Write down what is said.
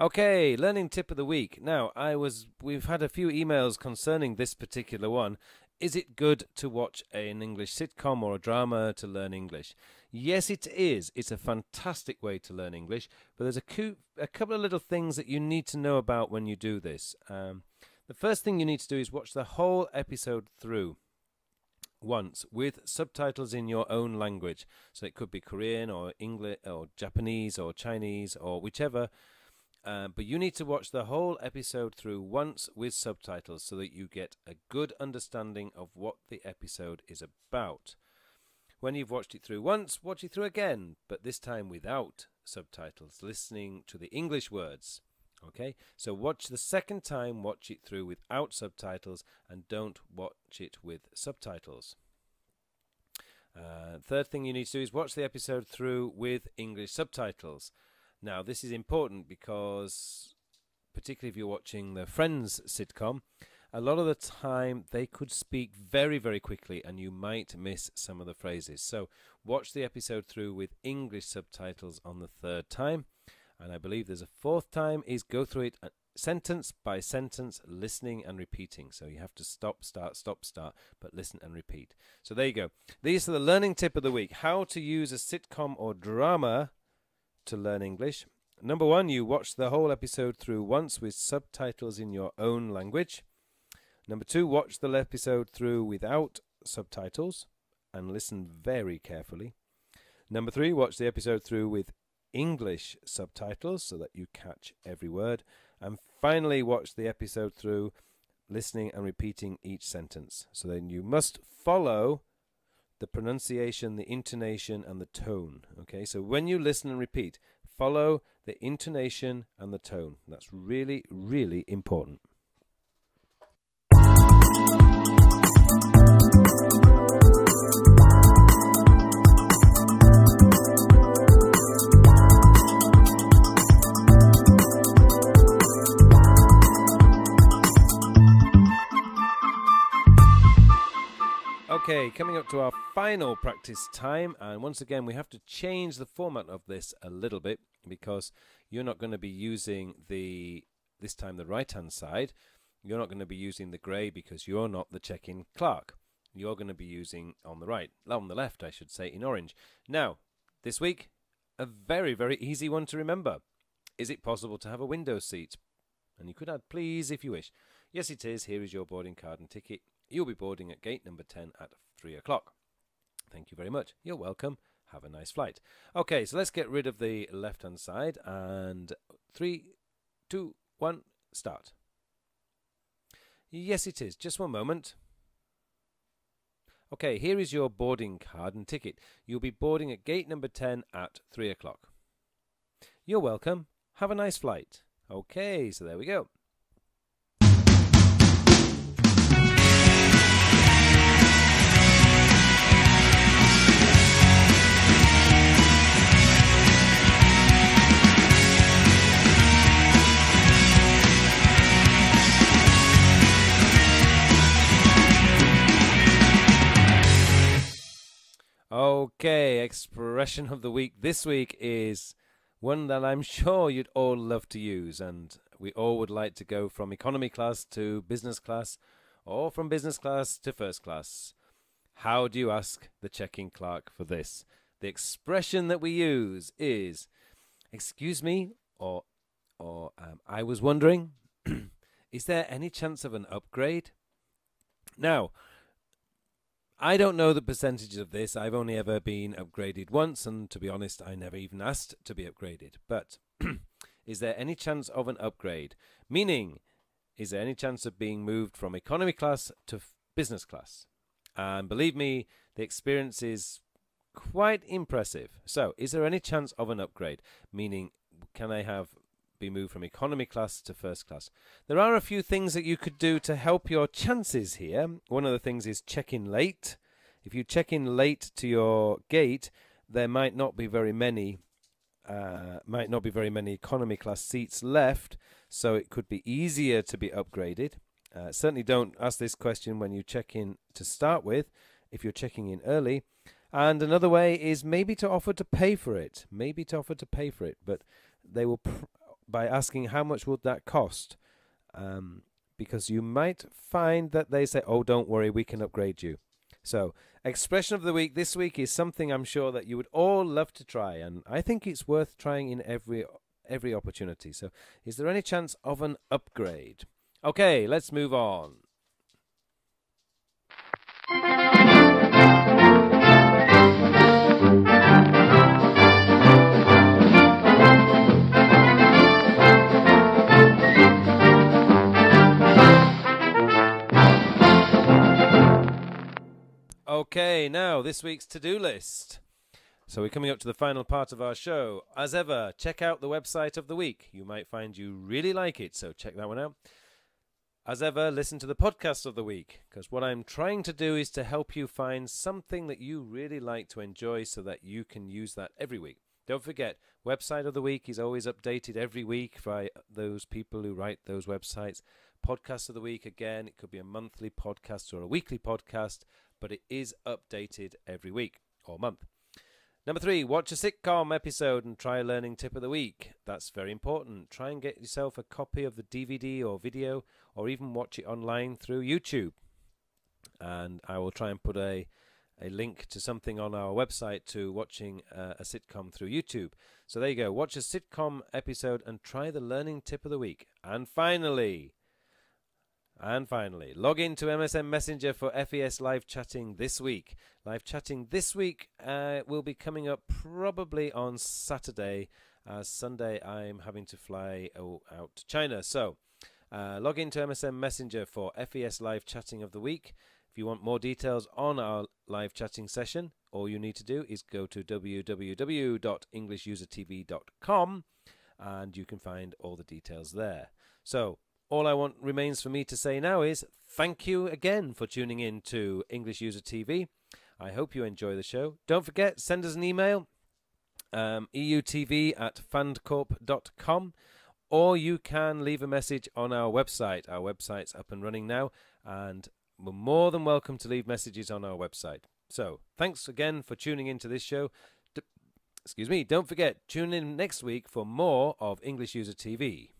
Okay, learning tip of the week. Now, we've had a few emails concerning this particular one. Is it good to watch an English sitcom or a drama to learn English? Yes, it is. It's a fantastic way to learn English, but there's a couple of little things that you need to know about when you do this. The first thing you need to do is watch the whole episode through once with subtitles in your own language. So it could be Korean or English or Japanese or Chinese or whichever. But you need to watch the whole episode through once with subtitles so that you get a good understanding of what the episode is about. When you've watched it through once, watch it through again, but this time without subtitles, listening to the English words. Okay, so watch the second time, watch it through without subtitles, and don't watch it with subtitles. Third thing you need to do is watch the episode through with English subtitles. Now, this is important because, particularly if you're watching the Friends sitcom, a lot of the time they could speak very, very quickly and you might miss some of the phrases. So watch the episode through with English subtitles on the third time. And I believe there's a fourth time, is go through it sentence by sentence, listening and repeating. So you have to stop, start, but listen and repeat. So there you go. These are the learning tip of the week. How to use a sitcom or drama to learn English. Number one, you watch the whole episode through once with subtitles in your own language. Number two, watch the episode through without subtitles and listen very carefully. Number three, watch the episode through with English subtitles so that you catch every word. And finally, watch the episode through listening and repeating each sentence. So then you must follow the pronunciation, the intonation, and the tone. Okay, so when you listen and repeat, follow the intonation and the tone. That's really, really important. Okay, coming up to our final practice time, and once again we have to change the format of this a little bit because you're not going to be using this time the right hand side. You're not going to be using the grey because you're not the check-in clerk. You're going to be using on the left I should say, in orange. Now, this week, a very, very easy one to remember. Is it possible to have a window seat? And you could add please if you wish. Yes, it is. Here is your boarding card and ticket. You'll be boarding at gate number 10 at 3 o'clock. Thank you very much. You're welcome. Have a nice flight. Okay, so let's get rid of the left-hand side. And 3, 2, 1, start. Yes, it is. Just one moment. Okay, here is your boarding card and ticket. You'll be boarding at gate number 10 at 3 o'clock. You're welcome. Have a nice flight. Okay, so there we go. Okay, expression of the week this week is one that I'm sure you'd all love to use, and we all would like to go from economy class to business class or from business class to first class. How do you ask the check-in clerk for this? The expression that we use is, excuse me, or I was wondering, is there any chance of an upgrade? Now, I don't know the percentages of this. I've only ever been upgraded once, and to be honest, I never even asked to be upgraded. But is there any chance of an upgrade? Meaning, is there any chance of being moved from economy class to business class? And believe me, the experience is quite impressive. So, is there any chance of an upgrade? Meaning, can I be moved from economy class to first class? There are a few things that you could do to help your chances here. One of the things is check in late. If you check in late to your gate, there might not be very many economy class seats left, so it could be easier to be upgraded. Certainly don't ask this question when you check in to start with, if you're checking in early. And another way is maybe to offer to pay for it. But they will by asking how much would that cost, because you might find that they say, oh, don't worry, we can upgrade you. So, expression of the week this week is something I'm sure that you would all love to try, and I think it's worth trying in every opportunity. So, is there any chance of an upgrade? Okay, let's move on. Okay, now this week's to-do list. So we're coming up to the final part of our show. As ever, check out the website of the week. You might find you really like it, so check that one out. As ever, listen to the podcast of the week, because what I'm trying to do is to help you find something that you really like to enjoy so that you can use that every week. Don't forget, website of the week is always updated every week by those people who write those websites. Podcast of the week, again, it could be a monthly podcast or a weekly podcast, but it is updated every week or month. Number 3, watch a sitcom episode and try a learning tip of the week. That's very important. Try and get yourself a copy of the DVD or video, or even watch it online through YouTube. And I will try and put a link to something on our website to watching a sitcom through YouTube. So there you go. Watch a sitcom episode and try the learning tip of the week. And finally, log into MSN Messenger for FES live chatting this week. Live chatting this week will be coming up probably on Saturday. Sunday I'm having to fly out to China. So log into MSN Messenger for FES live chatting of the week. If you want more details on our live chatting session, all you need to do is go to www.englishusertv.com and you can find all the details there. So all remains for me to say now is thank you again for tuning in to English User TV. I hope you enjoy the show. Don't forget, send us an email, EUTV@fundcorp.com, or you can leave a message on our website. Our website's up and running now, and we're more than welcome to leave messages on our website. So, thanks again for tuning into this show. Don't forget, tune in next week for more of English User TV.